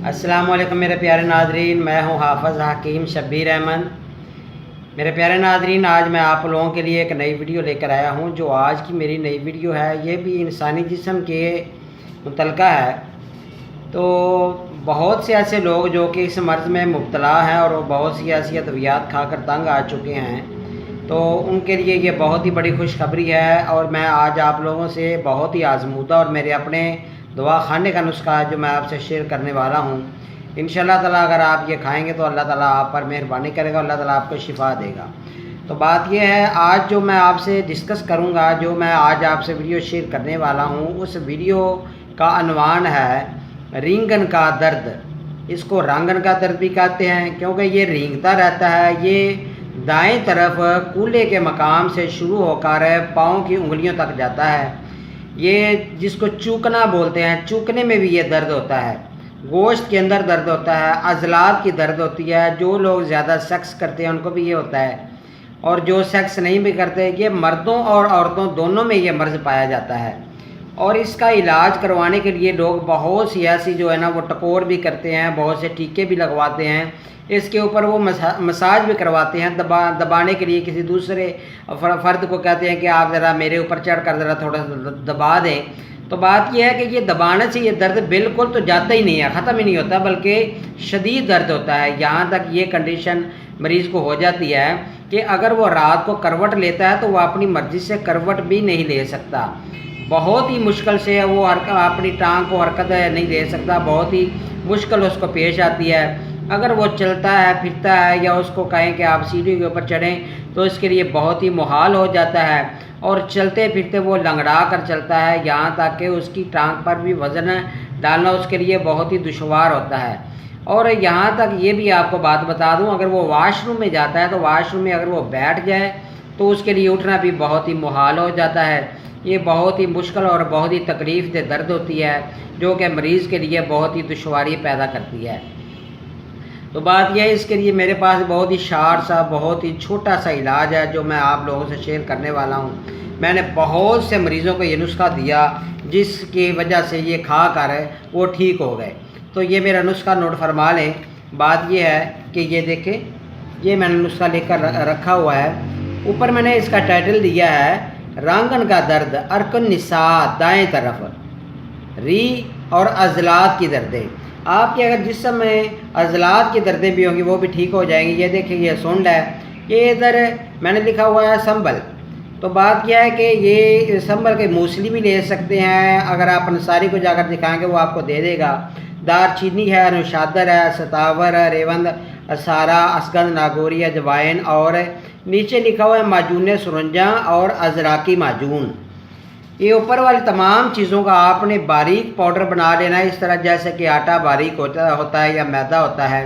अस्सलाम वालेकुम मेरे प्यारे नाजरीन, मैं हूं हाफ़िज़ हकीम शब्बीर अहमद। मेरे प्यारे नाजरीन, आज मैं आप लोगों के लिए एक नई वीडियो लेकर आया हूं। जो आज की मेरी नई वीडियो है ये भी इंसानी जिस्म के मुतल्लिक़ा है। तो बहुत से ऐसे लोग जो कि इस मर्ज़ में मुब्तला हैं और वो बहुत सी ऐसी अद्वियात खाकर तंग आ चुके हैं, तो उनके लिए ये बहुत ही बड़ी खुशखबरी है। और मैं आज आप लोगों से बहुत ही आज़मूदा और मेरे अपने दवा खाने का नुस्खा जो मैं आपसे शेयर करने वाला हूँ। इंशाअल्लाह ताला अगर आप ये खाएंगे तो अल्लाह ताला आप पर मेहरबानी करेगा, अल्लाह ताला आपको शिफा देगा। तो बात ये है, आज जो मैं आपसे डिस्कस करूँगा, जो मैं आज आपसे वीडियो शेयर करने वाला हूँ, उस वीडियो का अनवान है रींगन का दर्द। इसको रांगन का दर्द भी कहते हैं क्योंकि ये रींगता रहता है। ये दाएं तरफ कूल्हे के मकाम से शुरू होकर पाँव की उंगलियों तक जाता है। ये जिसको चूकना बोलते हैं, चूकने में भी ये दर्द होता है। गोश्त के अंदर दर्द होता है, अज़लात की दर्द होती है। जो लोग ज़्यादा सेक्स करते हैं उनको भी ये होता है, और जो सेक्स नहीं भी करते, ये मर्दों और औरतों दोनों में ये मर्ज़ पाया जाता है। और इसका इलाज करवाने के लिए लोग बहुत सी ऐसी जो है ना वो टकोर भी करते हैं, बहुत से टीके भी लगवाते हैं। इसके ऊपर वो मसाज भी करवाते हैं दबाने के लिए। किसी दूसरे फ़र्द को कहते हैं कि आप ज़रा मेरे ऊपर चढ़ कर ज़रा थोड़ा सा दबा दें। तो बात यह है कि ये दबाने से ये दर्द बिल्कुल तो जाता ही नहीं है, ख़त्म ही नहीं होता, बल्कि शदीद दर्द होता है। यहाँ तक ये कंडीशन मरीज़ को हो जाती है कि अगर वो रात को करवट लेता है तो वो अपनी मर्ज़ी से करवट भी नहीं ले सकता। बहुत ही मुश्किल से वो अपनी टांग को हरकत नहीं दे सकता, बहुत ही मुश्किल उसको पेश आती है। अगर वो चलता है फिरता है, या उसको कहें कि आप सीढ़ी के ऊपर चढ़ें, तो इसके लिए बहुत ही मुहाल हो जाता है। और चलते फिरते वो लंगड़ा कर चलता है, यहाँ तक कि उसकी टांग पर भी वज़न डालना उसके लिए बहुत ही दुश्वार होता है। और यहाँ तक ये भी आपको बात बता दूँ, अगर वो वाशरूम में जाता है तो वाशरूम में अगर वो बैठ जाए तो उसके लिए उठना भी बहुत ही मुहाल हो जाता है। ये बहुत ही मुश्किल और बहुत ही तकलीफ़ दे दर्द होती है, जो कि मरीज़ के लिए बहुत ही दुश्वारी पैदा करती है। तो बात यह है, इसके लिए मेरे पास बहुत ही शार्ट सा, बहुत ही छोटा सा इलाज है जो मैं आप लोगों से शेयर करने वाला हूँ। मैंने बहुत से मरीज़ों को ये नुस्खा दिया जिसकी वजह से ये खा कर वो ठीक हो गए। तो ये मेरा नुस्खा नोट फरमा लें। बात ये है कि ये देखें, ये मैंने नुस्खा लेकर रखा हुआ है। ऊपर मैंने इसका टाइटल दिया है रांगन का दर्द, अरकन निसा, दाएँ तरफ री और अज़लात की दर्दें। आपके अगर जिस्म में अज़लात की दर्दें भी होंगी वो भी ठीक हो जाएंगी। ये देखिए, ये सुंड है, ये इधर मैंने लिखा हुआ है संभल। तो बात यह है कि ये संभल के मूसली भी ले सकते हैं। अगर आप अंसारी को जाकर दिखाएंगे वो आपको दे देगा। दार चीनी है, अनुशादर है, सतावर है, रेवंद, असारा, असगंध, नागौरी, अजवाइन, और नीचे लिखा हुआ है माजून सुरंजा और अजराकी माजून। ये ऊपर वाली तमाम चीज़ों का आपने बारीक पाउडर बना लेना है, इस तरह जैसे कि आटा बारीक होता है या मैदा होता है।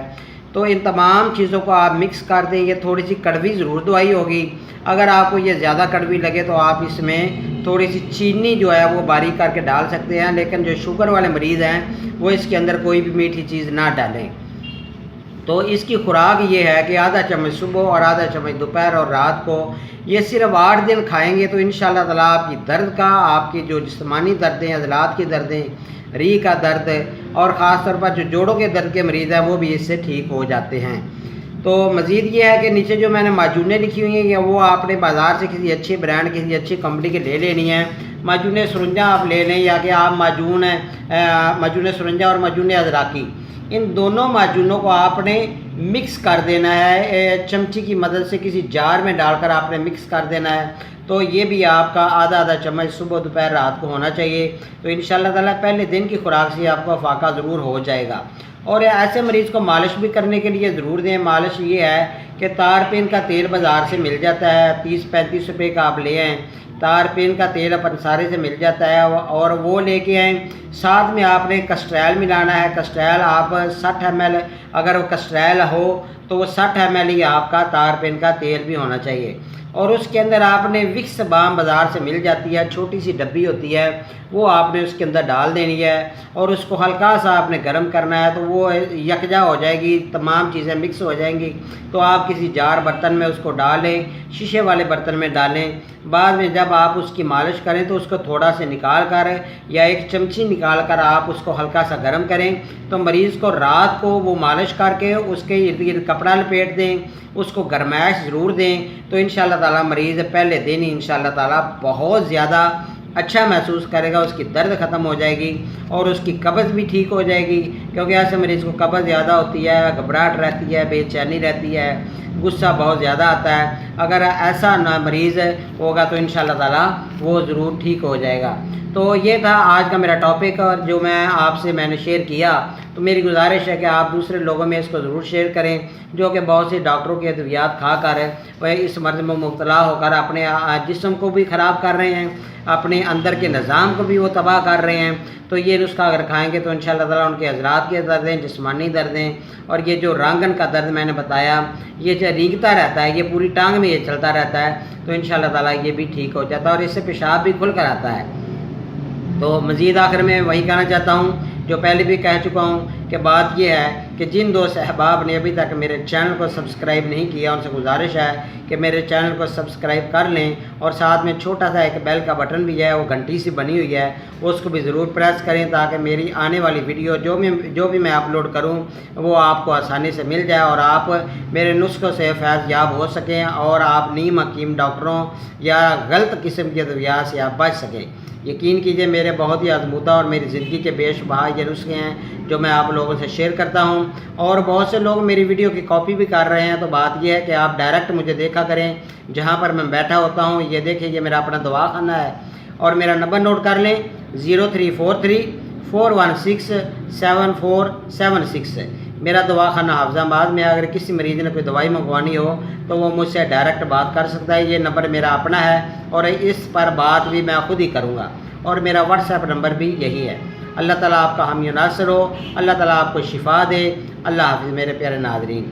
तो इन तमाम चीज़ों को आप मिक्स कर दें। ये थोड़ी सी कड़वी ज़रूर दवाई होगी। अगर आपको ये ज़्यादा कड़वी लगे तो आप इसमें थोड़ी सी चीनी जो है वो बारीक करके डाल सकते हैं, लेकिन जो शुगर वाले मरीज़ हैं वो इसके अंदर कोई भी मीठी चीज़ ना डालें। तो इसकी खुराक ये है कि आधा चम्मच सुबह और आधा चम्मच दोपहर और रात को। ये सिर्फ 8 दिन खाएंगे तो इंशाअल्लाह ताला आपकी दर्द का, आपकी जो जिस्मानी दर्दें, अज़लात की दर्दें, री का दर्द, और ख़ास तौर पर जो जोड़ों के दर्द के मरीज़ हैं वो भी इससे ठीक हो जाते हैं। तो मज़ीद ये है कि नीचे जो मैंने माजूनें लिखी हुई हैं वो आपने बाज़ार से किसी अच्छे ब्रांड, किसी अच्छी कंपनी के ले लेनी है। माजून सुरंजा आप ले लें, या कि आप माजून सुरंजा और माजून अज़राकी, इन दोनों माजूनों को आपने मिक्स कर देना है। चमची की मदद से किसी जार में डालकर आपने मिक्स कर देना है। तो ये भी आपका आधा आधा चम्मच सुबह दोपहर रात को होना चाहिए। तो इंशाअल्लाह ताला पहले दिन की खुराक से आपको फाका ज़रूर हो जाएगा। और ऐसे मरीज़ को मालिश भी करने के लिए ज़रूर दें। मालिश ये है कि तारपीन का तेल बाज़ार से मिल जाता है, 30-35 रुपये का आप ले आएँ। तारपीन का तेल अपन सारे से मिल जाता है, और वो लेके आएँ। साथ में आपने कस्ट्रैल मिलाना है। कस्ट्रैल आप 60 ml, अगर वो कस्ट्रैल हो تو وہ 60 ml ہی آپ کا تارپین کا تیل بھی ہونا چاہیے، اور اس کے اندر آپ نے وکس بام بازار سے مل جاتی ہے، چھوٹی سی ڈبی ہوتی ہے، وہ آپ نے اس کے اندر ڈال دینی ہے اور اس کو ہلکا سا آپ نے گرم کرنا ہے، تو وہ یکجا ہو جائے گی، تمام چیزیں مکس ہو جائیں گی۔ تو آپ کسی جار برتن میں اس کو ڈالیں، شیشے والے برتن میں ڈالیں۔ بعد میں جب آپ اس کی مالش کریں تو اس کو تھوڑا سے نکال کر یا ایک چمچی نکال کر آپ اس کو ہلکا سا گرم کریں، تو مریض کو رات کو وہ مالش کر کے اس کے ارد گرد کپڑا لپیٹ دیں، اس کو گرمائش ضرور دیں، تو انشاءاللہ تعالیٰ مریض پہلے دن ہی انشاءاللہ تعالیٰ بہت زیادہ اچھا محسوس کرے گا، اس کی درد ختم ہو جائے گی اور اس کی قبض بھی ٹھیک ہو جائے گی، کیونکہ ایسے مریض کو قبض زیادہ ہوتی ہے، گھبراہٹ رہتی ہے، بے چینی رہتی ہے، غصہ بہت زیادہ آتا ہے۔ اگر ایسا مریض ہوگا تو انشاءاللہ تعالیٰ وہ ضرور ٹھیک ہو جائے گا۔ تو یہ تھا آج کا میرا ٹاپک، اور جو میں نے شیئر کیا، تو میری گزارش ہے کہ آپ دوسرے لوگوں میں اس کو ضرور شیئر کریں، جو کہ بہت سے ڈاکٹروں کی ادویات کھا کر وہ اس مرض میں مبتلا ہو کر اپنے جسم کو بھی خراب کر رہے ہیں، اپنے اندر کے نظام کو بھی وہ تباہ کر رہے ہیں۔ تو یہ نسخہ اگر کھائیں گے تو انشاءاللہ تعالیٰ ان کے عضلات کے دردیں، جسمانی دردیں، اور یہ جو رانگن کا درد میں نے بتایا، یہ جو ریگتا رہتا ہے، یہ پوری ٹانگ میں یہ چلتا رہتا ہے، تو انشاءاللہ تعالیٰ یہ بھی ٹھیک ہو جاتا ہے، اور اس سے پیشاب بھی کھل کر آتا ہے۔ تو مزید آخر میں وہی کہنا چاہتا ہوں جو پہلے بھی کہہ چکا ہوں، کہ بات یہ ہے کہ جن دوست احباب نے ابھی تک میرے چینل کو سبسکرائب نہیں کیا، ان سے گزارش ہے کہ میرے چینل کو سبسکرائب کر لیں، اور ساتھ میں چھوٹا سا ایک بیل کا بٹن بھی ہے، وہ گھنٹی سی بنی ہوئی ہے، اس کو بھی ضرور پریس کریں، تاکہ میری آنے والی ویڈیو جو بھی میں اپلوڈ کروں وہ آپ کو آسانی سے مل جائے، اور آپ میرے نسخوں سے فیض یاب ہو سکیں، اور آپ نیم حکیم ڈاکٹروں یا غلط قسم کی ادویات سے آپ بچ سکیں۔ یقین کیجئے میرے بہت ہی آزمودہ اور میری زندگی کے بے شبہ یہ نسخے ہیں جو میں آپ لوگوں سے شیئر کرتا ہوں، اور بہت سے لوگ میری ویڈیو کی کاپی بھی کر رہے ہیں۔ تو بات یہ ہے کہ آپ ڈائریکٹ مجھے دیکھا کریں، جہاں پر میں بیٹھا ہوتا ہوں، یہ دیکھیں یہ میرا اپنا دواخانہ ہے، اور میرا نمبر نوٹ کر لیں 0343416747 میرا دواخانہ حافظ آباد میں۔ اگر کسی مریض نے کوئی دوائی منگوانی ہو تو وہ مجھ سے ڈائریکٹ بات کر سکتا ہے، یہ نمبر میرا اپنا ہے، اور اس پر بات بھی میں خود ہی کروں گا، اور میرا واٹس ایپ نمبر بھی یہی ہے۔ اللہ تعالیٰ آپ کا حامی و ناصر ہو، اللہ تعالیٰ آپ کو شفا دے۔ اللہ حافظ میرے پیارے ناظرین۔